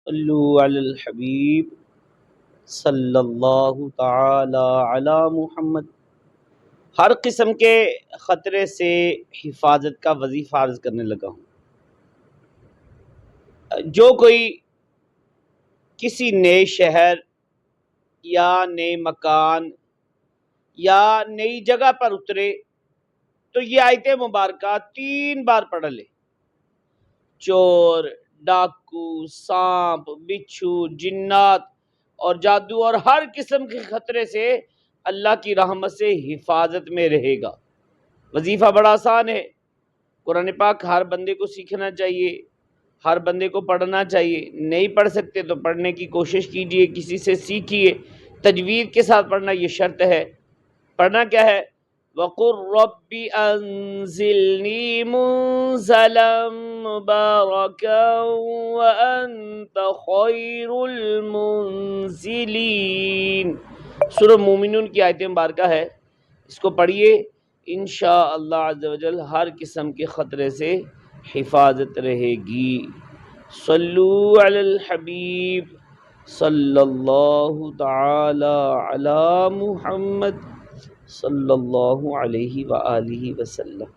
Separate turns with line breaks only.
صلو علی الحبیب صلی اللہ تعالی علی محمد۔ ہر قسم کے خطرے سے حفاظت کا وظیفہ عرض کرنے لگا ہوں۔ جو کوئی کسی نئے شہر یا نئے مکان یا نئی جگہ پر اترے تو یہ آیت مبارکہ 3 بار پڑھ لے۔ چور، ڈاکو، سانپ، بچھو، جنات اور جادو اور ہر قسم کے خطرے سے اللہ کی رحمت سے حفاظت میں رہے گا۔ وظیفہ بڑا آسان ہے۔ قرآن پاک ہر بندے کو سیکھنا چاہیے، ہر بندے کو پڑھنا چاہیے۔ نہیں پڑھ سکتے تو پڑھنے کی کوشش کیجئے، کسی سے سیکھیے۔ تجوید کے ساتھ پڑھنا یہ شرط ہے۔ پڑھنا کیا ہے؟ وَقُلْ رَبِّ أَنزِلْنِي مُنزَلًا مُبَارَكًا وَأَنْتَ خَيْرُ الْمُنزِلِينَ۔ سورہ مومنون کی آیت مبارکہ ہے، اس کو پڑھیے، انشاءاللہ عز و جل ہر قسم کے خطرے سے حفاظت رہے گی۔ صلو علی الحبیب صلی اللہ تعالی علی محمد صلی اللہ علیہ وآلہ وسلم۔